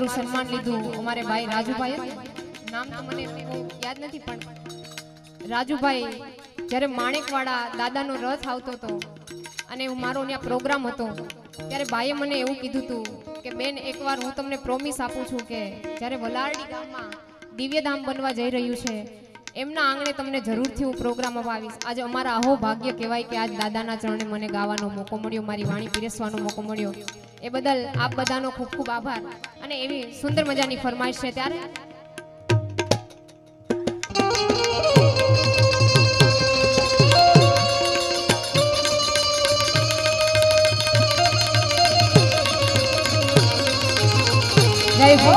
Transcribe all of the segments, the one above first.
અમારું સન્માન લીધું અમારે ભાઈ રાજુભાઈ, નામ તો મને યાદ નથી, પણ રાજુભાઈ જ્યારે માણેકવાડા દાદાનો રથ આવતો હતો અને મારો ત્યાં પ્રોગ્રામ હતો ત્યારે ભાઈએ મને એવું કીધું હતું કે બેન એકવાર હું તમને પ્રોમિસ આપું છું કે જ્યારે વલારડી ગામમાં દિવ્યધામ બનવા જઈ રહ્યું છે એમના આંગણે તમને જરૂરથી હું પ્રોગ્રામ અપાવીશ. આજે અમારા અહો ભાગ્ય કહેવાય કે આજ દાદાના ચરણે મને ગાવાનો મોકો મળ્યો, મારી વાણી પીરસવાનો મોકો મળ્યો. એ બદલ આપ બધાનો ખૂબ ખૂબ આભાર. અને એવી સુંદર મજાની ફરમાઈશ છે ત્યારે જય હો.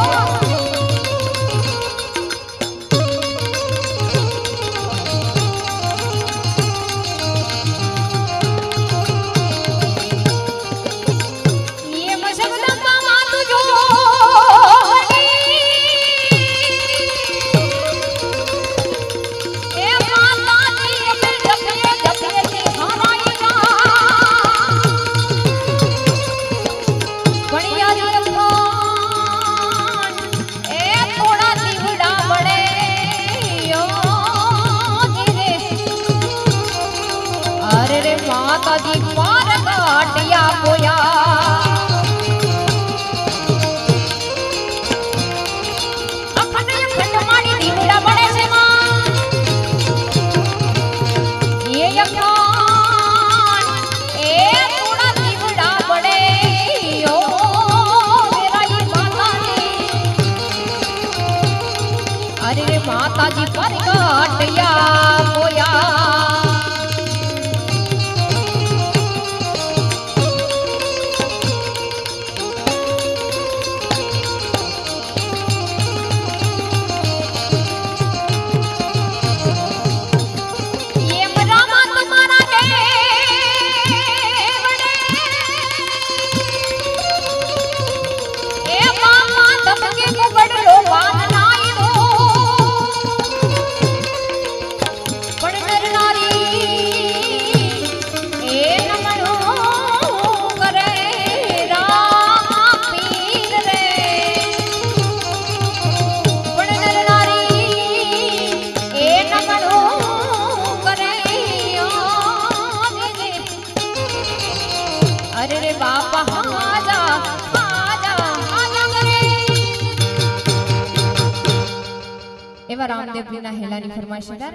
માતાજી પાર કાટિયા પોયા અખંડ અખંડ માડી દીવડા બને છે માં એ યકાન એ થોડા દીવડા બને ઓ મેરાઈ માતાજી અરે રે માતાજી પાર કાટિયા પોયા એવા રામદેવજીના હેલાની ફરમાઈશ છે.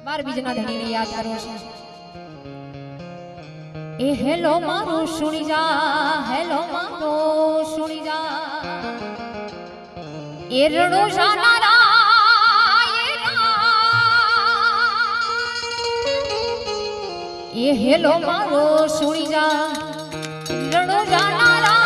બાર બીજના ધણીને યાદ કરવો છે. એ હેલો મારો સુણી જા, હેલો મારો સુણી જા, એ રણો જાનારા એ હેલો મારો સુણી જા, રણો જાનારા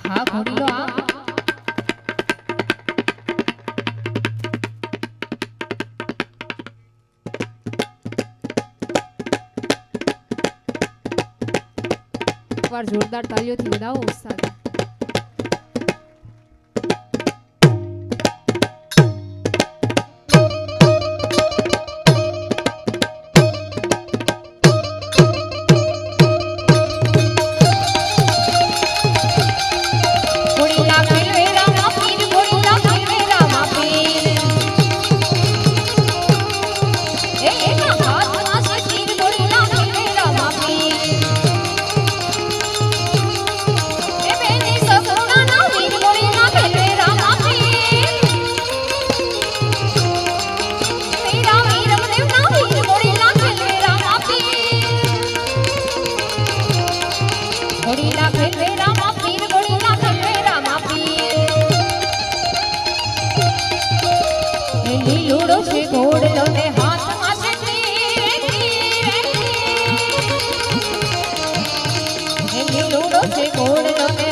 હા ઘોડી લો આ એકવાર જોરદાર તાલીઓથી વધાવો ઉસ્તાદ લીલુડો છે ઘોડલો ને હાથમાં છે લીલુડો છે ઘોડલો ને